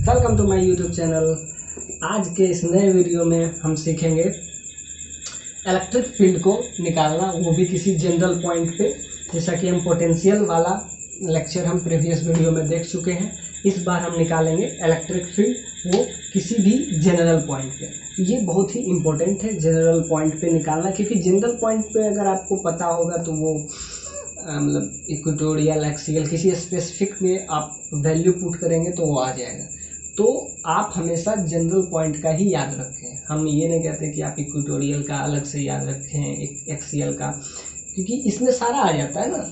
Welcome to my YouTube channel. आज के इस नए वीडियो में हम सीखेंगे इलेक्ट्रिक फील्ड को निकालना, वो भी किसी जनरल पॉइंट पे। जैसा कि हम पोटेंशियल वाला लेक्चर हम प्रीवियस वीडियो में देख चुके हैं, इस बार हम निकालेंगे इलेक्ट्रिक फील्ड, वो किसी भी जनरल पॉइंट पे। ये बहुत ही इम्पोर्टेंट है जनरल पॉइंट पे निकालना, क्योंकि जनरल पॉइंट पे अगर आपको पता होगा तो वो मतलब इक्वेटोरियल, एक्सियल, किसी स्पेसिफिक में आप वैल्यू पुट करेंगे तो वो आ जाएगा। तो आप हमेशा जनरल पॉइंट का ही याद रखें। हम ये नहीं कहते कि आप इक्वेटोरियल का अलग से याद रखें, एक्सियल का, क्योंकि इसमें सारा आ जाता है ना।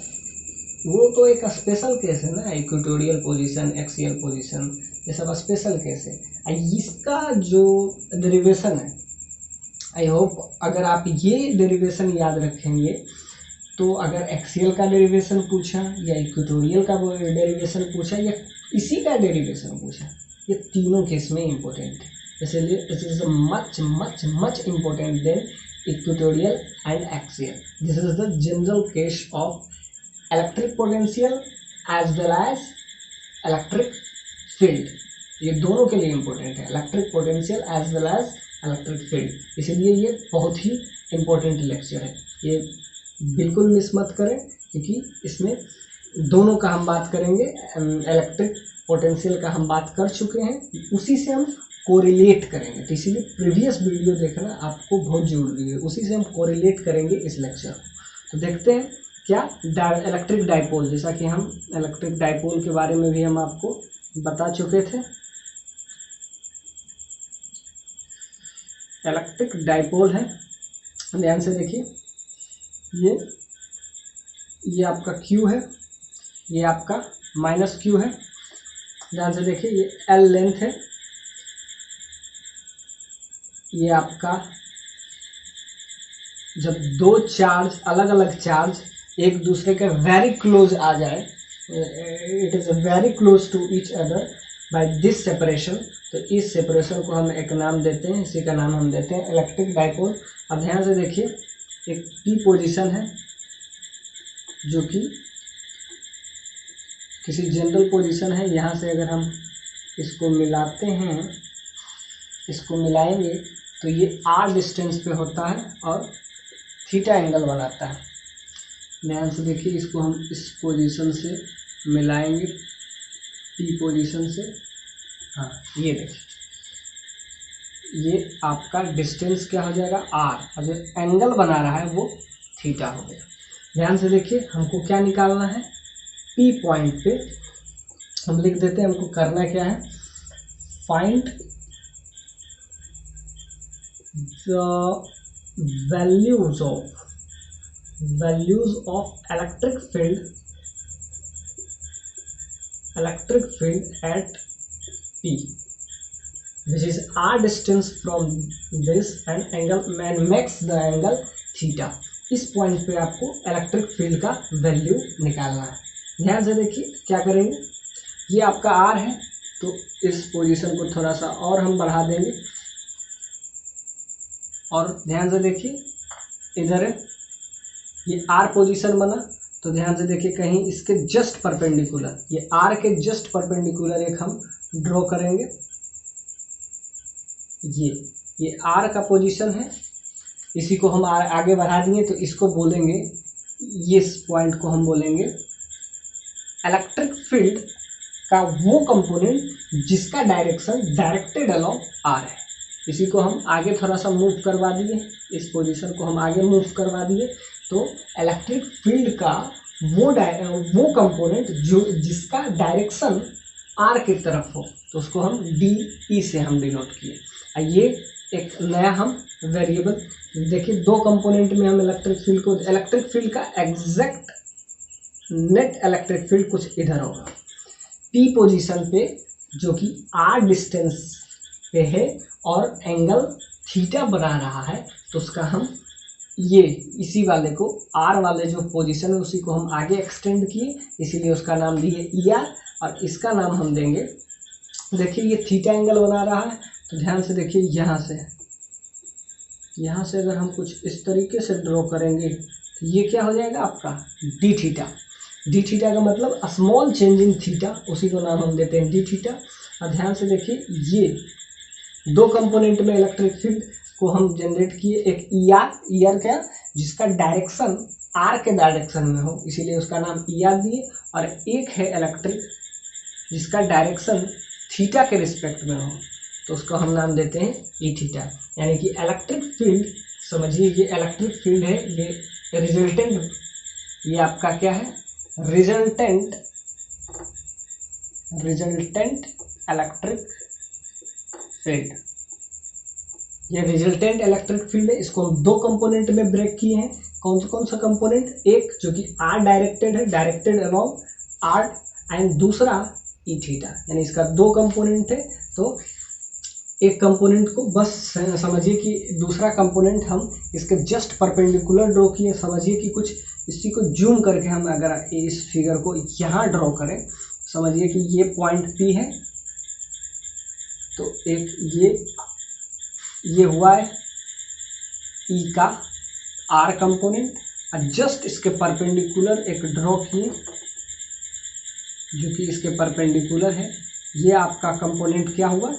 वो तो एक स्पेशल केस है ना, इक्वेटोरियल पोजीशन, एक्सियल पोजीशन, ये सब स्पेशल केस है। इसका जो डेरिवेशन है, आई होप अगर आप ये डेरिवेशन याद रखेंगे तो अगर एक्सियल का डेरिवेशन पूछा या इक्वेटोरियल का डेरिवेशन पूछा या इसी का डेरिवेशन पूछा, ये तीनों केस में इम्पोर्टेंट है। इसलिए it is much much much important than equatorial and axial. This is the general case of electric potential as well as electric field. ये दोनों के लिए इम्पोर्टेंट है, electric potential as well as electric field. इसलिए ये बहुत ही important lecture है, ये बिल्कुल मिस मत करें, क्योंकि इसमें दोनों का हम बात करेंगे। इलेक्ट्रिक पोटेंशियल का हम बात कर चुके हैं, उसी से हम कोरिलेट करेंगे। तो इसीलिए प्रीवियस वीडियो देखना आपको बहुत ज़रूरी है, उसी से हम कोरिलेट करेंगे इस लेक्चर को। तो देखते हैं क्या इलेक्ट्रिक डाइपोल, जैसा कि हम इलेक्ट्रिक डाइपोल के बारे में भी हम आपको बता चुके थे। इलेक्ट्रिक डाइपोल है, ध्यान से देखिए, ये आपका Q है, ये आपका माइनस Q है। ध्यान से देखिए, ये L लेंथ है, ये आपका जब दो चार्ज, अलग अलग चार्ज एक दूसरे के वेरी क्लोज आ जाए, it is very close to each other by this separation, तो इस सेपरेशन को हम एक नाम देते हैं, इसी का नाम हम देते हैं इलेक्ट्रिक डाइपोल। अब ध्यान से देखिए, एक P पोजीशन है जो कि किसी जनरल पोजीशन है। यहाँ से अगर हम इसको मिलाते हैं, इसको मिलाएंगे तो ये R डिस्टेंस पे होता है और थीटा एंगल बनाता है। ध्यान से देखिए, इसको हम इस पोजीशन से मिलाएंगे, P पोजीशन से। हाँ, ये देखिए, ये आपका डिस्टेंस क्या हो जाएगा, R, और जो एंगल बना रहा है वो थीटा हो गया। ध्यान से देखिए, हमको क्या निकालना है, P पॉइंट पे हम लिख देते हैं, हमको करना क्या है, find the values of electric field at P which is R distance from this and angle and makes the angle theta। इस पॉइंट पे आपको इलेक्ट्रिक फील्ड का वैल्यू निकालना है। ध्यान से देखिए क्या करेंगे, ये आपका R है, तो इस पोजीशन को थोड़ा सा और हम बढ़ा देंगे, और ध्यान से देखिए इधर ये R पोजीशन बना, तो ध्यान से देखिए कहीं इसके जस्ट परपेंडिकुलर, ये R के जस्ट परपेंडिकुलर एक हम ड्रॉ करेंगे। ये R का पोजीशन है, इसी को हम आगे बढ़ा दिए, तो इसको बोलेंगे, ये इस पॉइंट को हम बोलेंगे इलेक्ट्रिक फील्ड का वो कंपोनेंट जिसका डायरेक्शन डायरेक्टेड अलोंग R है। इसी को हम आगे थोड़ा सा मूव करवा दिए, इस पोजीशन को हम आगे मूव करवा दिए, तो इलेक्ट्रिक फील्ड का वो कंपोनेंट जो जिसका डायरेक्शन R की तरफ हो, तो उसको हम DE से हम डिनोट किए। ये एक नया हम वेरिएबल देखिए, दो कंपोनेंट में हम इलेक्ट्रिक फील्ड का एग्जैक्ट नेट इलेक्ट्रिक फील्ड कुछ इधर होगा, P पोजीशन पे जो कि R डिस्टेंस पे है और एंगल थीटा बना रहा है, तो उसका हम ये इसी वाले को R वाले जो पोजीशन है उसी को हम आगे एक्सटेंड किए, इसीलिए उसका नाम दिए ER, और इसका नाम हम देंगे, देखिए ये थीटा एंगल बना रहा है, तो ध्यान से देखिए यहाँ से अगर हम कुछ इस तरीके से ड्रॉ करेंगे तो ये क्या हो जाएगा आपका डी थीटा। डी थीटा का मतलब स्मॉल चेंज इन थीटा, उसी को नाम हम देते हैं डी थीटा। अब ध्यान से देखिए, ये दो कंपोनेंट में इलेक्ट्रिक फील्ड को हम जनरेट किए, एक ई आर क्या, जिसका डायरेक्शन आर के डायरेक्शन में हो, इसीलिए उसका नाम ई आर दिए, और एक है इलेक्ट्रिक जिसका डायरेक्शन थीटा के रिस्पेक्ट में हो, तो उसको हम नाम देते हैं ई थीटा। यानी कि इलेक्ट्रिक फील्ड, समझिए ये इलेक्ट्रिक फील्ड है, ये रिजल्टेंट, ये आपका क्या है, रिजल्टेंट इलेक्ट्रिक फील्ड, ये रिजल्टेंट इलेक्ट्रिक फील्ड है। इसको हम दो कंपोनेंट में ब्रेक किए हैं। कौन सा कंपोनेंट, एक जो कि आर डायरेक्टेड है, डायरेक्टेड अलोंग आर, एंड दूसरा ई थीटा, यानी इसका दो कंपोनेंट है। तो एक कंपोनेंट को बस समझिए कि दूसरा कंपोनेंट हम इसके जस्ट परपेंडिकुलर ड्रॉ किए। समझिए कि कुछ इसी को जूम करके हम अगर इस फिगर को यहाँ ड्रॉ करें, समझिए कि ये पॉइंट पी है, तो एक ये हुआ है ई का आर कंपोनेंट, और जस्ट इसके परपेंडिकुलर एक ड्रॉ किए जो कि इसके परपेंडिकुलर है, ये आपका कंपोनेंट क्या हुआ,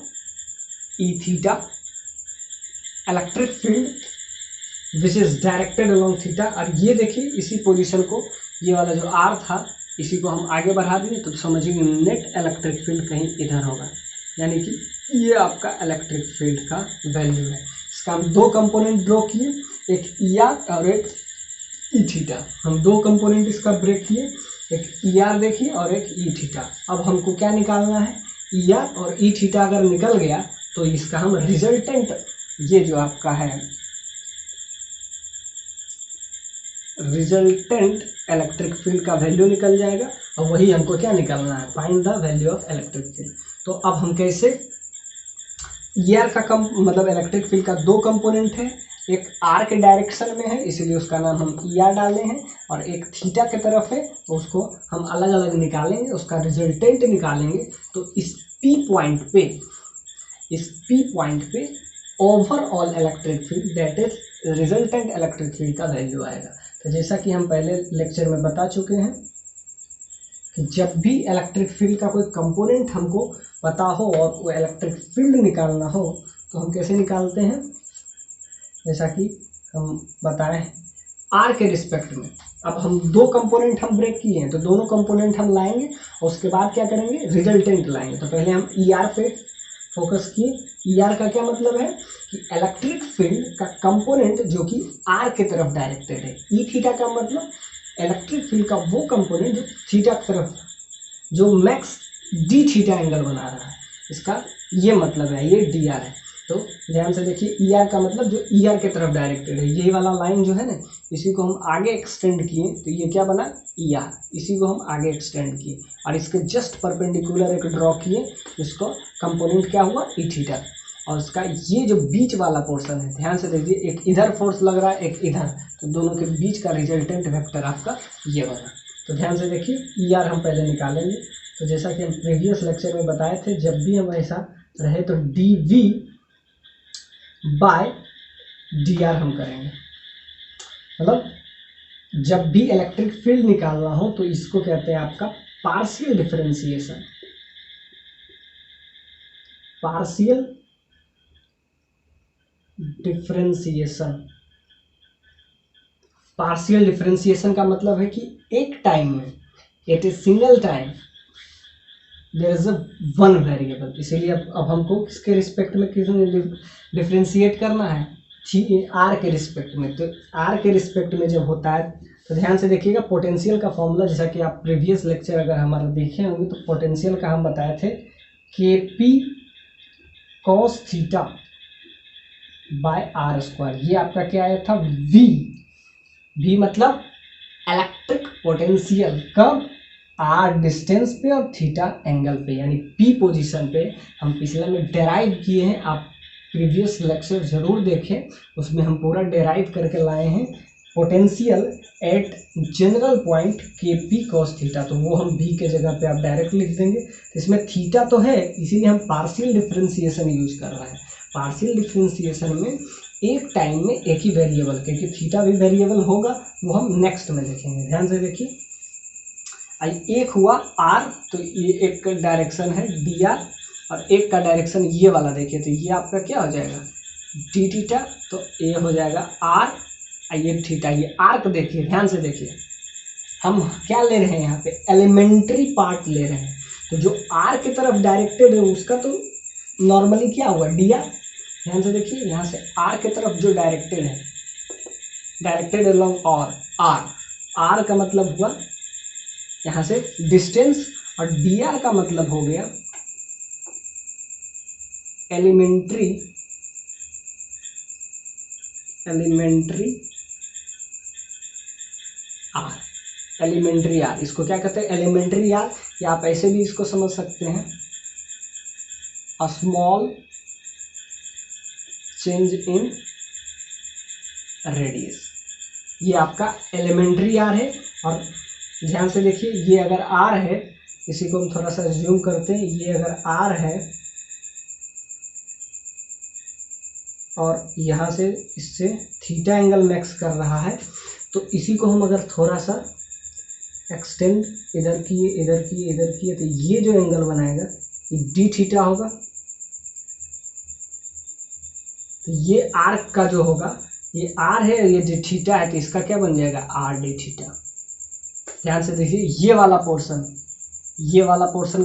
E theta, electric field which is directed along theta. और ये देखिए इसी पोजीशन को, ये वाला जो आर था, इसी को हम आगे बढ़ा दिए, तो समझिए नेट इलेक्ट्रिक फील्ड कहीं इधर होगा, यानी कि ये आपका इलेक्ट्रिक फील्ड का वैल्यू है। इसका हम दो कंपोनेंट ड्रॉ किए, एक ई आर और एक ई थीटा। हम दो कंपोनेंट इसका ब्रेक किए, एक ई आर देखिए और एक ई थीटा। अब हमको क्या निकालना है, ई आर और ई थीटा अगर निकल गया तो इसका हम रिजल्टेंट, ये जो आपका है रिजल्टेंट इलेक्ट्रिक फील्ड का वैल्यू निकल जाएगा, और वही हमको क्या निकालना है, find the value of electric field. तो अब हम कैसे, ई आर का मतलब इलेक्ट्रिक फील्ड का दो कंपोनेंट है, एक आर के डायरेक्शन में है इसीलिए उसका नाम हम ई आर डाले हैं, और एक थीटा की तरफ है तो उसको हम अलग अलग निकालेंगे, उसका रिजल्टेंट निकालेंगे। तो इस पी पॉइंट पे overall electric field that is resultant electric field का वैल्यू आएगा। तो जैसा कि हम पहले लेक्चर में बता चुके हैं कि जब भी इलेक्ट्रिक फील्ड का कोई कंपोनेंट हमको पता हो और वो इलेक्ट्रिक फील्ड निकालना हो तो हम कैसे निकालते हैं, जैसा कि हम बताएं आर के रिस्पेक्ट में। अब हम दो कंपोनेंट हम ब्रेक किए हैं, तो दोनों कंपोनेंट हम लाएंगे और उसके बाद क्या करेंगे, रिजल्टेंट लाएंगे। तो पहले हम ई आर पे फोकस किए। ई आर का क्या मतलब है कि इलेक्ट्रिक फील्ड का कंपोनेंट जो कि आर के तरफ डायरेक्टेड है। ई थीटा का मतलब इलेक्ट्रिक फील्ड का वो कंपोनेंट जो थीटा की तरफ, जो मैक्स डी थीटा एंगल बना रहा है, इसका ये मतलब है, ये डी आर है। तो ध्यान से देखिए, ई आर का मतलब जो ई आर के तरफ डायरेक्टेड है, यही वाला लाइन जो है ना, इसी को हम आगे एक्सटेंड किए तो ये क्या बना, ई आर, इसी को हम आगे एक्सटेंड किए और इसके जस्ट परपेंडिकुलर एक ड्रॉ किए, जिसको कंपोनेंट क्या हुआ, ई थीटा। और उसका ये जो बीच वाला पोर्शन है, ध्यान से देखिए, एक इधर फोर्स लग रहा है, एक इधर, तो दोनों के बीच का रिजल्टेंट वेक्टर आपका ये बना। तो ध्यान से देखिए, ई आर हम पहले निकालेंगे। तो जैसा कि हम प्रीवियस लेक्चर में बताए थे, जब भी हम ऐसा रहे तो D V by D R हम करेंगे। मतलब जब भी इलेक्ट्रिक फील्ड निकालना हो तो इसको कहते हैं आपका पार्शियल डिफरेंशिएशन। पार्शियल डिफरेंशिएशन का मतलब है कि एक टाइम में, at a single time, there is a one variable. इसीलिए अब हमको किसके रिस्पेक्ट में डिफरेंशिएट करना है, आर के रिस्पेक्ट में। तो आर के रिस्पेक्ट में जब होता है तो ध्यान से देखिएगा, पोटेंशियल का फॉर्मूला, जैसा कि आप प्रीवियस लेक्चर अगर हमारा देखे होंगे तो पोटेंशियल का हम बताए थे K P cos theta by R square. ये आपका क्या आया था, वी मतलब इलेक्ट्रिक पोटेंशियल, कब, आर डिस्टेंस पे और थीटा एंगल पे, यानी पी पोजीशन पे। हम पिछले में डेराइव किए हैं, आप प्रीवियस लेक्चर जरूर देखें, उसमें हम पूरा डेराइव करके लाए हैं पोटेंशियल एट जनरल पॉइंट के पी कॉस थीटा। तो वो हम बी के जगह पे आप डायरेक्ट लिख देंगे। तो इसमें थीटा तो है, इसीलिए हम पार्शियल डिफरेंशिएशन यूज कर रहे हैं। पार्शियल डिफरेंशिएशन में एक टाइम में एक ही वेरिएबल, क्योंकि थीटा भी वेरिएबल होगा, वो हम नेक्स्ट में देखेंगे। ध्यान से देखिए, एक हुआ आर, तो ये एक डायरेक्शन है डी आर, और एक का डायरेक्शन ये वाला देखिए, तो ये आपका क्या हो जाएगा डी थीटा, तो ये हो जाएगा आर, ये थीटा, ये आर्क देखिए, ध्यान से देखिए, हम क्या ले रहे हैं यहाँ पे एलिमेंट्री पार्ट ले रहे हैं, तो जो आर की तरफ डायरेक्टेड है उसका तो नॉर्मली क्या हुआ डी आर। ध्यान से देखिए, यहाँ से आर की तरफ जो डायरेक्टेड है, डायरेक्टेड अलोंग और आर, आर का मतलब हुआ यहाँ से डिस्टेंस, और डी आर का मतलब हो गया एलिमेंट्री आर, एलिमेंट्री आर, इसको क्या कहते हैं एलिमेंट्री आर, या आप ऐसे भी इसको समझ सकते हैं a small change in radius, ये आपका एलिमेंट्री आर है। और ध्यान से देखिए, ये अगर आर है, इसी को हम थोड़ा सा जूम करते हैं, ये अगर आर है और यहाँ से इससे थीटा एंगल मैक्स कर रहा है, तो इसी को हम अगर थोड़ा सा एक्सटेंड इधर किए इधर किए इधर किए, तो ये जो एंगल बनाएगा ये डी थीटा होगा, तो ये आर्क का जो होगा, ये आर है, ये डी थीटा है, तो इसका क्या बन जाएगा आर डी थीटा। ध्यान से देखिए, ये वाला पोर्शन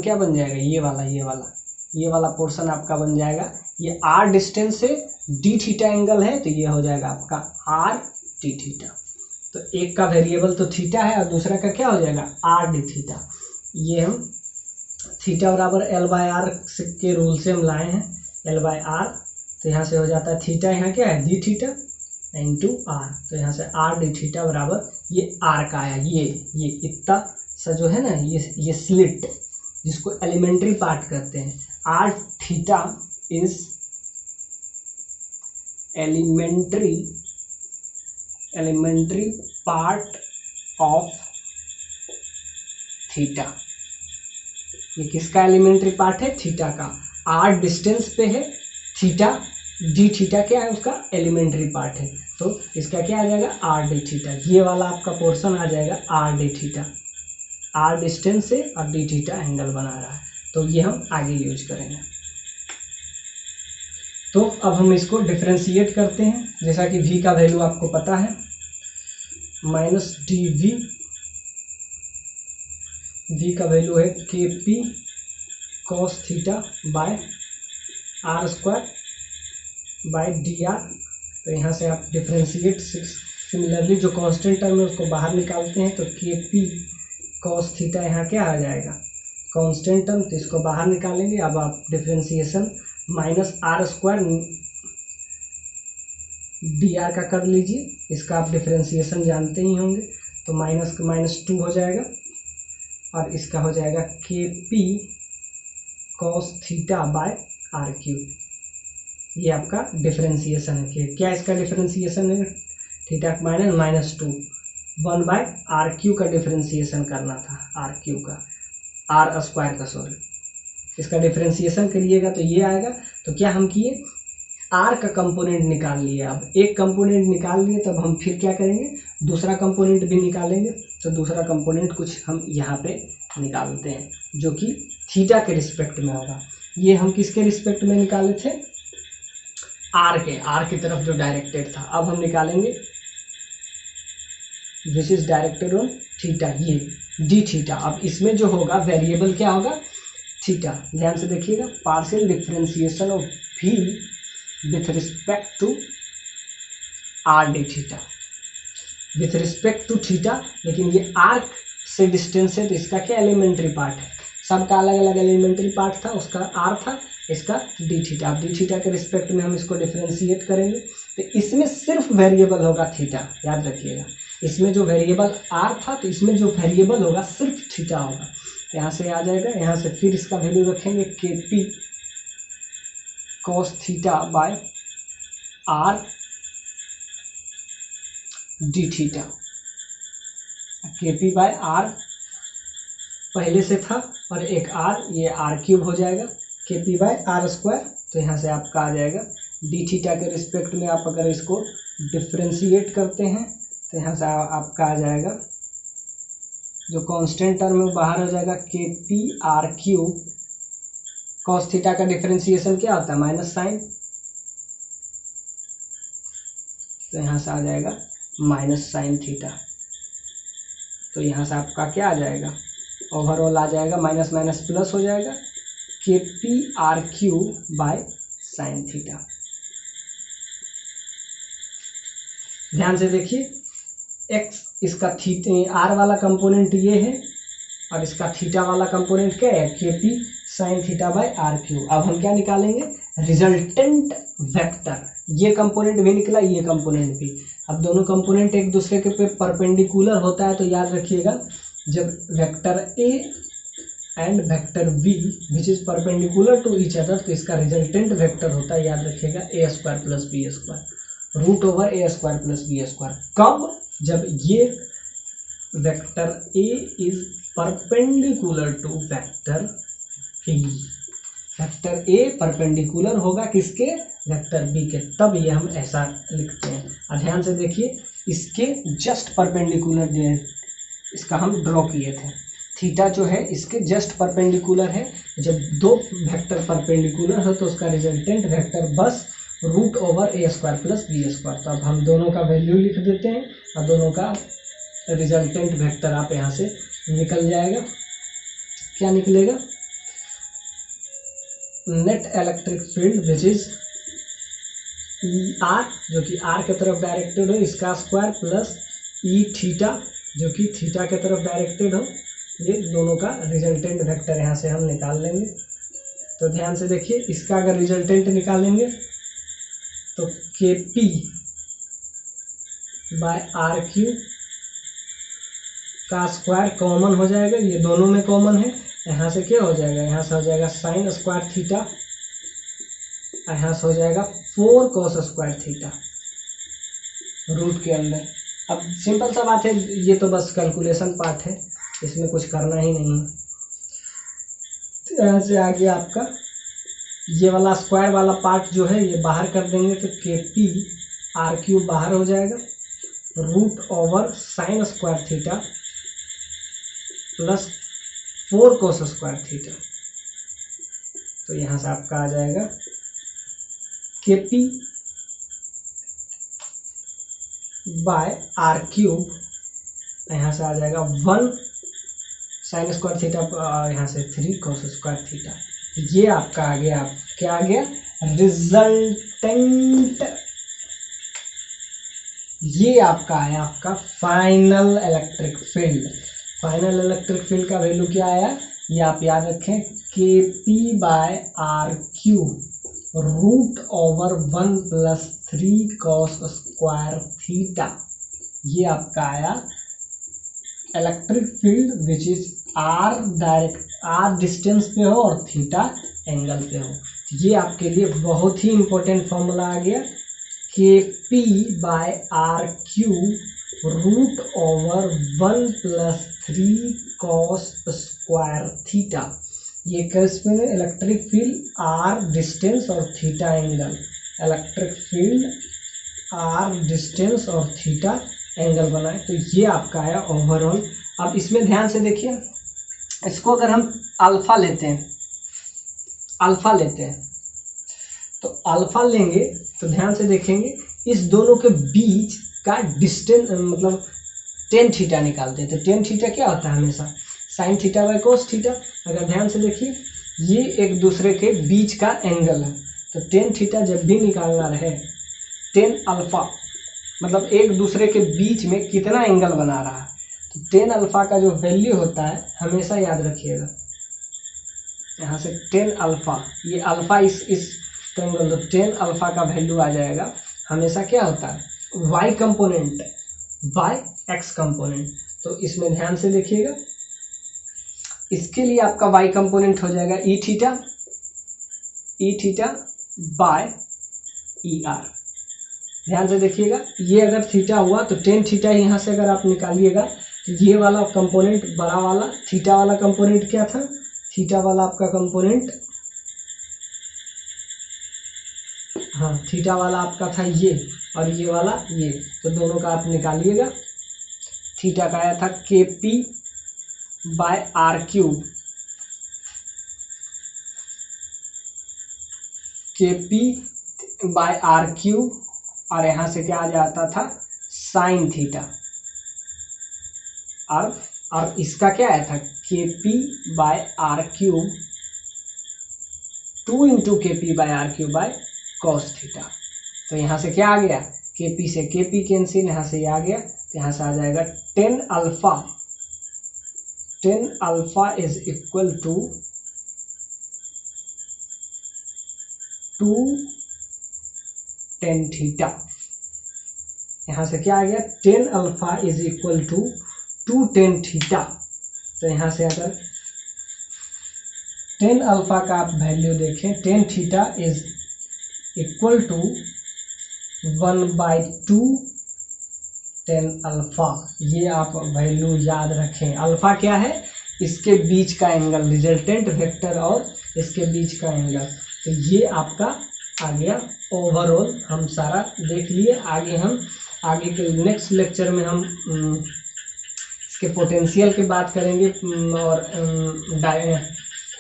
क्या बन जाएगा, ये वाला पोर्शन आपका बन जाएगा, ये आर डिस्टेंस से डी थीटा एंगल है, तो ये हो जाएगा आपका आर डी थीटा। तो एक का वेरिएबल तो थीटा है और दूसरा का क्या हो जाएगा आर डी थीटा। ये हम थीटा बराबर एल बाय आर के रूल से हम लाए हैं, एल बाय आर, तो यहाँ से हो जाता है थीटा, यहाँ क्या है डी थीटा इंटू आर, तो यहाँ से आर डी थीटा बराबर ये आर का आया, ये इतना सा जो है ना, ये स्लिट जिसको एलिमेंट्री पार्ट कहते हैं, R theta is elementary part of theta. ये किसका एलिमेंट्री पार्ट है, थीटा का, आर डिस्टेंस पे है, थीटा डी थीटा क्या है उसका एलिमेंट्री पार्ट है, तो इसका क्या आ जाएगा आर डी थीटा, ये वाला आपका पोर्शन आ जाएगा R D theta, R distance से और डी थीटा एंगल बना रहा है, तो ये हम आगे यूज करेंगे। तो अब हम इसको डिफ्रेंशिएट करते हैं, जैसा कि v का वैल्यू आपको पता है माइनस डी वी का वैल्यू है K P cos theta by R square by D R. तो यहाँ से आप डिफ्रेंशिएट सिमिलरली जो कांस्टेंट टर्म है उसको बाहर निकालते हैं, तो के पी कॉस थीटा यहाँ क्या आ जाएगा कांस्टेंट टर्म, तो इसको बाहर निकालेंगे। अब आप differentiation minus R square D R का कर लीजिए, इसका आप डिफ्रेंशिएशन जानते ही होंगे, तो माइनस का माइनस 2 हो जाएगा, और इसका हो जाएगा K P cos theta by R cube. ये आपका डिफरेंशिएशन है कि क्या इसका डिफरेंशिएशन है, थीटा माइनस माइनस 2 1 बाय आर क्यू का डिफरेंशिएशन करना था, आर क्यू का आर स्क्वायर का सॉरी, इसका डिफरेंशिएशन करिएगा तो ये आएगा। तो क्या हम किए आर का कंपोनेंट निकाल लिए, अब एक कंपोनेंट निकाल लिए, तब हम फिर क्या करेंगे दूसरा कंपोनेंट भी निकालेंगे। तो दूसरा कंपोनेंट कुछ हम यहाँ पे निकालते हैं जो कि थीटा के रिस्पेक्ट में होगा। ये हम किसके रिस्पेक्ट में निकाले थे आर की तरफ जो डायरेक्टेड था। अब हम निकालेंगे this is directed on theta, ये डी थीटा। अब इसमें जो होगा वेरिएबल क्या होगा थीटा। ध्यान से देखिएगा, partial differentiation of v with respect to R D theta, with respect to theta, लेकिन ये आर्क से डिस्टेंस है तो इसका क्या एलिमेंट्री पार्ट है, सबका अलग अलग एलिमेंट्री पार्ट था, उसका आर था, इसका डी थीटा। अब डी थीटा के रिस्पेक्ट में हम इसको डिफरेंशिएट करेंगे, तो इसमें सिर्फ वेरिएबल होगा थीटा, याद रखिएगा। इसमें जो वेरिएबल आर था तो इसमें जो वेरिएबल होगा सिर्फ थीटा होगा। यहाँ से आ जाएगा, यहाँ से फिर इसका वैल्यू रखेंगे के P cos theta by are D theta. के पी बाय आर पहले से था और एक आर, ये आर क्यूब हो जाएगा, K P by R square. तो यहाँ से आपका आ जाएगा डी थीटा के रिस्पेक्ट में आप अगर इसको डिफ्रेंशिएट करते हैं तो यहाँ से आपका आ जाएगा जो कांस्टेंट टर्म है बाहर हो जाएगा K P R cube cos theta का डिफरेंशिएशन क्या होता है, माइनस साइन, तो यहाँ से आ जाएगा माइनस साइन थीटा। तो यहाँ से आपका क्या आ जाएगा, ओवरऑल आ जाएगा माइनस माइनस प्लस हो जाएगा, K P R Q by sine theta. ध्यान से देखिए, एक्स इसका थीटा आर वाला कंपोनेंट ये है और इसका थीटा वाला कंपोनेंट क्या है, K P sine theta by R cube. अब हम क्या निकालेंगे, रिजल्टेंट वेक्टर। ये कंपोनेंट भी निकला, ये कंपोनेंट भी। अब दोनों कंपोनेंट एक दूसरे के पे परपेंडिकुलर होता है, तो याद रखिएगा जब vector A and vector B which is perpendicular to each other, तो इसका रिजल्टेंट वेक्टर होता है, याद रखिएगा, A square plus B square, root over A square plus B square. कब, जब ये vector A is perpendicular to vector B, vector A perpendicular होगा किसके, वेक्टर बी के, तब ये हम ऐसा लिखते हैं। और ध्यान से देखिए, इसके जस्ट परपेंडिकुलर दे, इसका हम ड्रॉ किए थे, थीटा जो है इसके जस्ट परपेंडिकुलर है। जब दो वेक्टर परपेंडिकुलर हो तो उसका resultant vector bus route over A square plus B square. तो अब हम दोनों का वैल्यू लिख देते हैं और दोनों का रिजल्टेंट वेक्टर आप यहाँ से निकल जाएगा। क्या निकलेगा, net electric field which is E R, जो कि आर के तरफ डायरेक्टेड हो, इसका स्क्वायर प्लस ई थीटा जो कि थीटा के तरफ डायरेक्टेड हो। ये दोनों का रिजल्टेंट वेक्टर यहाँ से हम निकाल लेंगे। तो ध्यान से देखिए, इसका अगर रिजल्टेंट निकालेंगे तो के पी बाय आर क्यू का स्क्वायर कॉमन हो जाएगा, ये दोनों में कॉमन है। यहाँ से क्या हो जाएगा, यहाँ से हो जाएगा साइन स्क्वायर थीटा, यहाँ से हो जाएगा 4 कॉस स्क्वायर थीटा रूट के अंदर। अब सिंपल सा बात है, ये तो बस कैलकुलेशन पार्ट है, इसमें कुछ करना ही नहीं है। यहाँ से आगे आपका ये वाला स्क्वायर वाला पार्ट जो है ये बाहर कर देंगे, तो के पी आर क्यू बाहर हो जाएगा, root over sine square theta plus 4 cos square theta. तो यहाँ से आपका आ जाएगा K P by R cube, यहाँ से आ जाएगा 1 साइन स्क्वायर थीटा, यहाँ से 3 कोस स्क्वायर थीटा। ये आपका आ गया, आप क्या आ गया, रिजल्टेंट। ये आपका आया आपका final electric field. Final electric field का वैल्यू क्या आया, ये आप याद रखें, K P by R cube root over 1 plus 3 cos square theta. ये आपका आया electric field which is R direct, R distance पे हो और थीटा एंगल पे हो। ये आपके लिए बहुत ही इंपॉर्टेंट फॉर्मूला आ गया, K P by R cube root over 1 plus 3 cos square theta. ये कैसे में इलेक्ट्रिक फील्ड आर डिस्टेंस और theta angle, electric field R distance और थीटा एंगल बनाए। तो ये आपका आया ओवरऑल। अब इसमें ध्यान से देखिए, इसको अगर हम अल्फा लेते हैं, अल्फा लेते हैं तो अल्फा लेंगे तो ध्यान से देखेंगे इस दोनों के बीच का डिस्टेंस मतलब टेन थीटा निकालते हैं। तो टेन थीटा क्या होता है, हमेशा sign theta by cos theta. अगर ध्यान से देखिए, ये एक दूसरे के बीच का एंगल है, तो टेन थीटा जब भी निकालना रहे, टेन अल्फा मतलब एक दूसरे के बीच में कितना एंगल बना रहा है, तो टेन अल्फा का जो वैल्यू होता है हमेशा याद रखिएगा, यहाँ से टेन अल्फा, ये अल्फा इस ट्रायंगल, तो टेन अल्फा का वैल्यू आ जाएगा हमेशा क्या होता है, Y component by X component. तो इसमें ध्यान से देखिएगा, इसके लिए आपका वाई कंपोनेंट हो जाएगा E theta by E R. ध्यान से देखिएगा, ये अगर थीटा हुआ तो टेन थीटा यहाँ से अगर आप निकालिएगा तो ये वाला कंपोनेंट बड़ा वाला थीटा वाला कंपोनेंट क्या था, थीटा वाला आपका कंपोनेंट, हाँ थीटा वाला आपका था ये, और ये वाला ये, तो दोनों का आप निकालिएगा। थीटा का आया था के P by R cube KP/r³ और यहाँ से क्या आ जाता था साइन थीटा, और इसका क्या आया था KP/r³, 2 × KP/r³ cos θ। तो यहाँ से क्या आ गया KP से KP कैंसिल, यहाँ से ये आ गया, तो यहाँ से आ जाएगा tan alpha is equal to 2 tan θ। यहाँ से क्या आ गया tan alpha is equal to 2 tan θ। तो यहाँ से अगर tan अल्फा का आप वैल्यू देखें, tan θ is equal to 1/2 tan alpha. ये आप वैल्यू याद रखें। अल्फा क्या है, इसके बीच का एंगल, रिजल्टेंट वेक्टर और इसके बीच का एंगल। तो ये आपका आ गया ओवरऑल, हम सारा देख लिए। आगे के नेक्स्ट लेक्चर में हम इसके पोटेंशियल की बात करेंगे और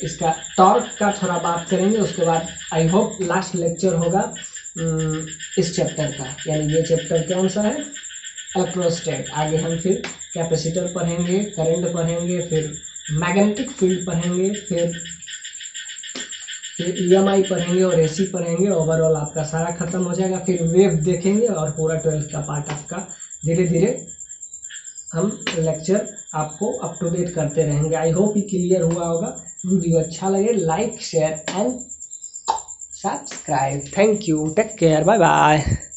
इसका टॉर्क का थोड़ा बात करेंगे। उसके बाद आई होप लास्ट लेक्चर होगा इस चैप्टर का, यानी ये चैप्टर कौन सा है, इलेक्ट्रोस्टैट। आगे हम फिर कैपेसिटर पढ़ेंगे, करंट पढ़ेंगे, फिर मैग्नेटिक फील्ड पढ़ेंगे, फिर EMI पढ़ेंगे और AC पढ़ेंगे। ओवरऑल आपका सारा खत्म हो जाएगा। फिर वेव देखेंगे और पूरा 12th का पार्ट आपका धीरे धीरे हम लेक्चर आपको अप टू डेट करते रहेंगे। आई होप ये क्लियर हुआ होगा। वीडियो अच्छा लगे like share and subscribe. Thank you, take care, bye bye.